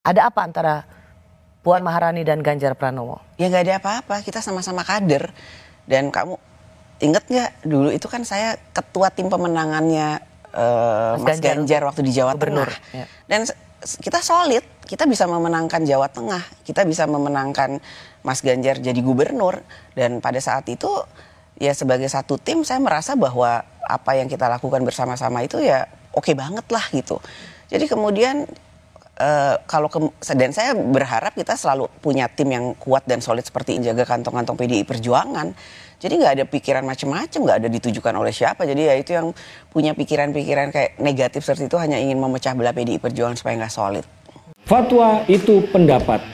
Ada apa antara Puan Maharani dan Ganjar Pranowo? Ya nggak ada apa-apa, kita sama-sama kader. Dan kamu inget nggak dulu itu kan saya ketua tim pemenangannya Mas Ganjar waktu di Jawa Tengah. Ya. Dan kita solid, kita bisa memenangkan Jawa Tengah, kita bisa memenangkan Mas Ganjar jadi gubernur. Dan pada saat itu ya sebagai satu tim saya merasa bahwa apa yang kita lakukan bersama-sama itu ya oke banget lah gitu. Jadi kemudian dan saya berharap kita selalu punya tim yang kuat dan solid seperti jaga kantong-kantong PDI Perjuangan. Jadi nggak ada pikiran macam-macam, nggak ada ditujukan oleh siapa. Jadi ya itu yang punya pikiran-pikiran kayak negatif seperti itu hanya ingin memecah belah PDI Perjuangan supaya nggak solid. Fatwa itu pendapat.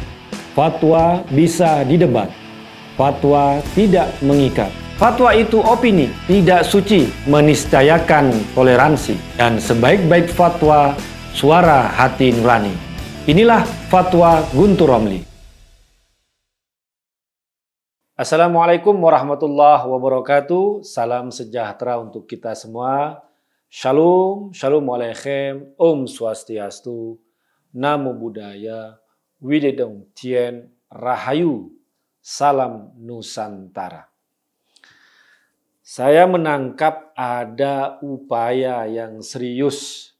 Fatwa bisa didebat. Fatwa tidak mengikat. Fatwa itu opini, tidak suci, meniscayakan toleransi. Dan sebaik-baik fatwa, suara hati nurani. Inilah Fatwa Guntur Romli. Assalamualaikum warahmatullahi wabarakatuh. Salam sejahtera untuk kita semua. Shalom, shalom aleichem, om swastiastu, namo buddhaya, widedong tien, rahayu, salam Nusantara. Saya menangkap ada upaya yang serius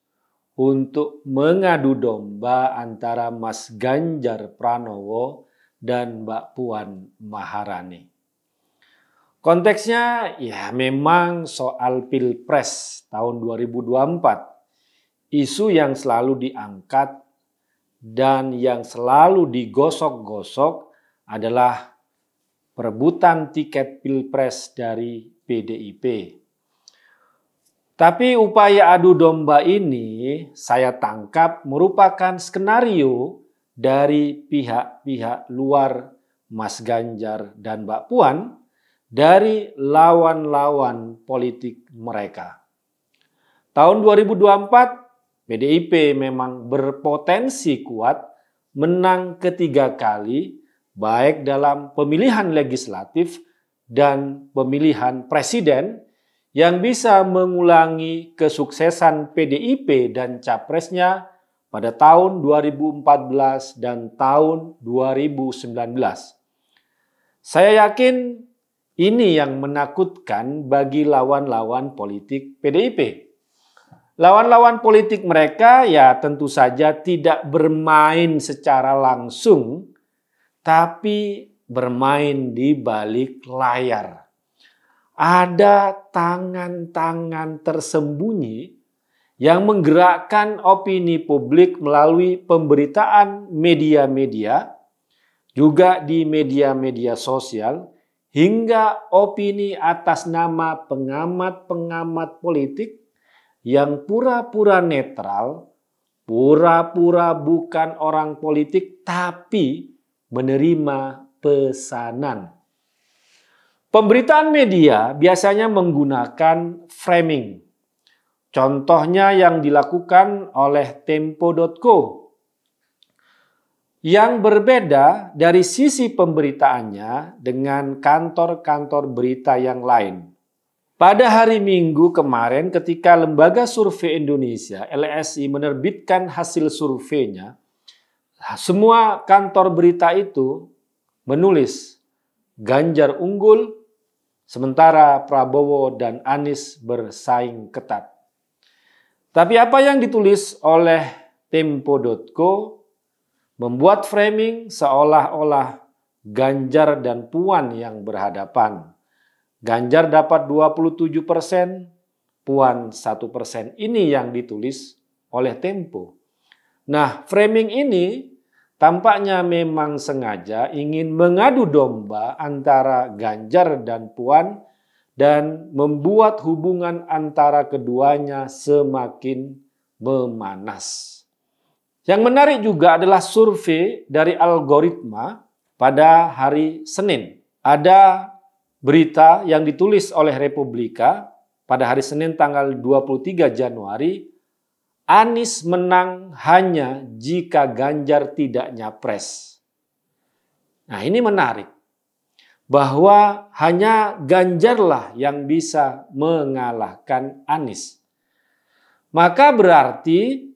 untuk mengadu domba antara Mas Ganjar Pranowo dan Mbak Puan Maharani. Konteksnya ya memang soal Pilpres tahun 2024. Isu yang selalu diangkat dan yang selalu digosok-gosok adalah perebutan tiket Pilpres dari PDIP. Tapi upaya adu domba ini saya tangkap merupakan skenario dari pihak-pihak luar Mas Ganjar dan Mbak Puan dari lawan-lawan politik mereka. Tahun 2024 PDIP memang berpotensi kuat menang ketiga kali baik dalam pemilihan legislatif dan pemilihan presiden yang bisa mengulangi kesuksesan PDIP dan capresnya pada tahun 2014 dan tahun 2019. Saya yakin ini yang menakutkan bagi lawan-lawan politik PDIP. Lawan-lawan politik mereka ya tentu saja tidak bermain secara langsung, tapi bermain di balik layar. Ada tangan-tangan tersembunyi yang menggerakkan opini publik melalui pemberitaan media-media, juga di media-media sosial, hingga opini atas nama pengamat-pengamat politik yang pura-pura netral, pura-pura bukan orang politik, tapi menerima pesanan. Pemberitaan media biasanya menggunakan framing. Contohnya yang dilakukan oleh Tempo.co. Yang berbeda dari sisi pemberitaannya dengan kantor-kantor berita yang lain. Pada hari Minggu kemarin ketika Lembaga Survei Indonesia LSI menerbitkan hasil surveinya, semua kantor berita itu menulis Ganjar unggul, sementara Prabowo dan Anies bersaing ketat. Tapi apa yang ditulis oleh Tempo.co membuat framing seolah-olah Ganjar dan Puan yang berhadapan. Ganjar dapat 27%, Puan 1%. Ini yang ditulis oleh Tempo. Nah, framing ini tampaknya memang sengaja ingin mengadu domba antara Ganjar dan Puan dan membuat hubungan antara keduanya semakin memanas. Yang menarik juga adalah survei dari Algoritma pada hari Senin. Ada berita yang ditulis oleh Republika pada hari Senin tanggal 23 Januari, Anies menang hanya jika Ganjar tidak nyapres. Nah, ini menarik. Bahwa hanya Ganjarlah yang bisa mengalahkan Anies. Maka berarti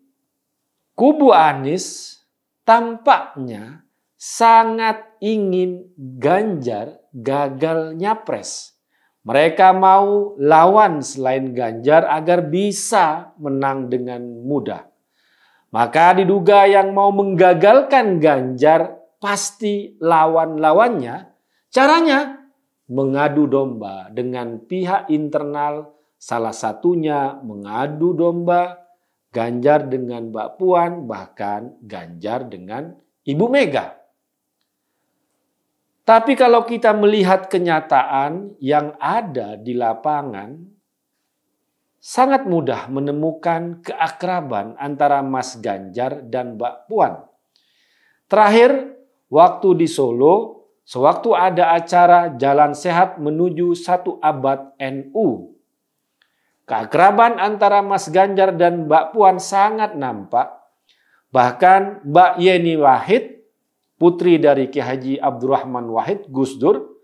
kubu Anies tampaknya sangat ingin Ganjar gagal nyapres. Mereka mau lawan selain Ganjar agar bisa menang dengan mudah. Maka diduga yang mau menggagalkan Ganjar pasti lawan-lawannya. Caranya mengadu domba dengan pihak internal, salah satunya mengadu domba Ganjar dengan Mbak Puan, bahkan Ganjar dengan Ibu Mega. Tapi kalau kita melihat kenyataan yang ada di lapangan, sangat mudah menemukan keakraban antara Mas Ganjar dan Mbak Puan. Terakhir, waktu di Solo, sewaktu ada acara Jalan Sehat menuju 1 Abad NU. Keakraban antara Mas Ganjar dan Mbak Puan sangat nampak. Bahkan Mbak Yeni Wahid, putri dari Ki Haji Abdurrahman Wahid Gus Dur,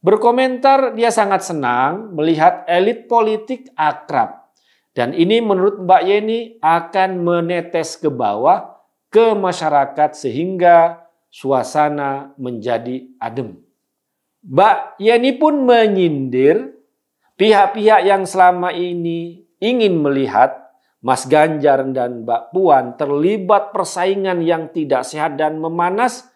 berkomentar dia sangat senang melihat elit politik akrab. Dan ini menurut Mbak Yeni akan menetes ke bawah ke masyarakat sehingga suasana menjadi adem. Mbak Yeni pun menyindir pihak-pihak yang selama ini ingin melihat Mas Ganjar dan Mbak Puan terlibat persaingan yang tidak sehat dan memanas,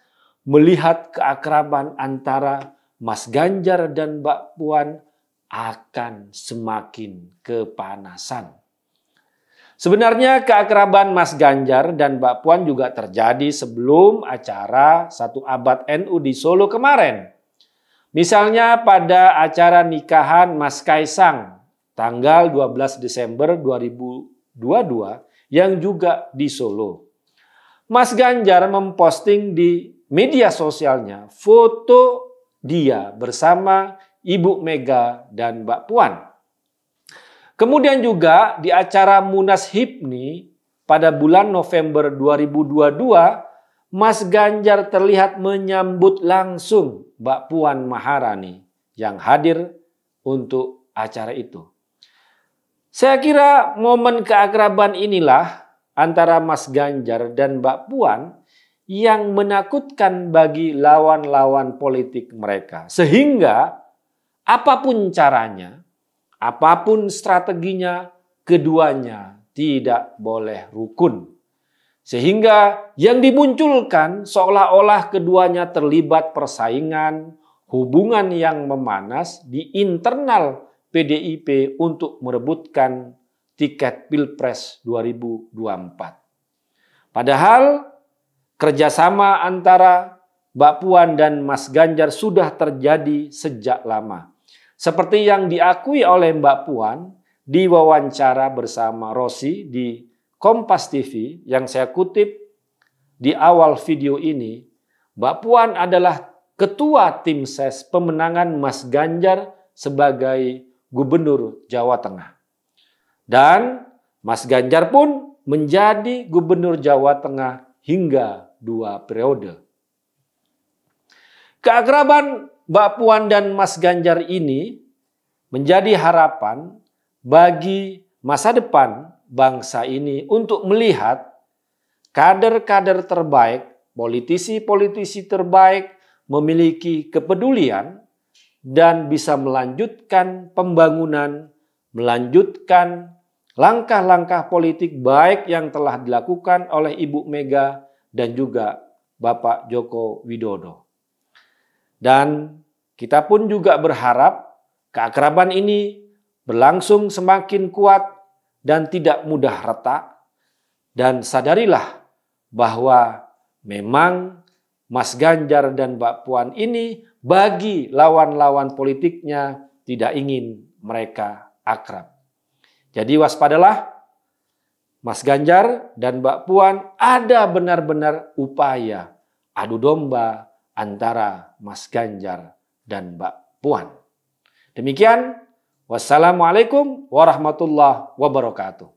melihat keakraban antara Mas Ganjar dan Mbak Puan akan semakin kepanasan. Sebenarnya keakraban Mas Ganjar dan Mbak Puan juga terjadi sebelum acara 1 Abad NU di Solo kemarin. Misalnya pada acara nikahan Mas Kaisang tanggal 12 Desember 2022 yang juga di Solo. Mas Ganjar memposting di media sosialnya foto dia bersama Ibu Mega dan Mbak Puan. Kemudian juga di acara Munas HIPMI pada bulan November 2022, Mas Ganjar terlihat menyambut langsung Mbak Puan Maharani yang hadir untuk acara itu. Saya kira momen keakraban inilah antara Mas Ganjar dan Mbak Puan yang menakutkan bagi lawan-lawan politik mereka. Sehingga apapun caranya, apapun strateginya, keduanya tidak boleh rukun. Sehingga yang dimunculkan seolah-olah keduanya terlibat persaingan, hubungan yang memanas di internal PDIP untuk merebutkan tiket Pilpres 2024. Padahal kerjasama antara Mbak Puan dan Mas Ganjar sudah terjadi sejak lama. Seperti yang diakui oleh Mbak Puan di wawancara bersama Rossi di Kompas TV yang saya kutip di awal video ini, Mbak Puan adalah ketua tim ses pemenangan Mas Ganjar sebagai Gubernur Jawa Tengah. Dan Mas Ganjar pun menjadi Gubernur Jawa Tengah hingga 2 periode. Keakraban Mbak Puan dan Mas Ganjar ini menjadi harapan bagi masa depan bangsa ini untuk melihat kader-kader terbaik, politisi-politisi terbaik memiliki kepedulian dan bisa melanjutkan pembangunan, melanjutkan langkah-langkah politik baik yang telah dilakukan oleh Ibu Mega dan juga Bapak Joko Widodo. Dan kita pun juga berharap keakraban ini berlangsung semakin kuat dan tidak mudah retak. Dan sadarilah bahwa memang Mas Ganjar dan Mbak Puan ini bagi lawan-lawan politiknya tidak ingin mereka akrab. Jadi waspadalah, Mas Ganjar dan Mbak Puan ada benar-benar upaya adu domba antara Mas Ganjar dan Mbak Puan. Demikian, wassalamualaikum warahmatullahi wabarakatuh.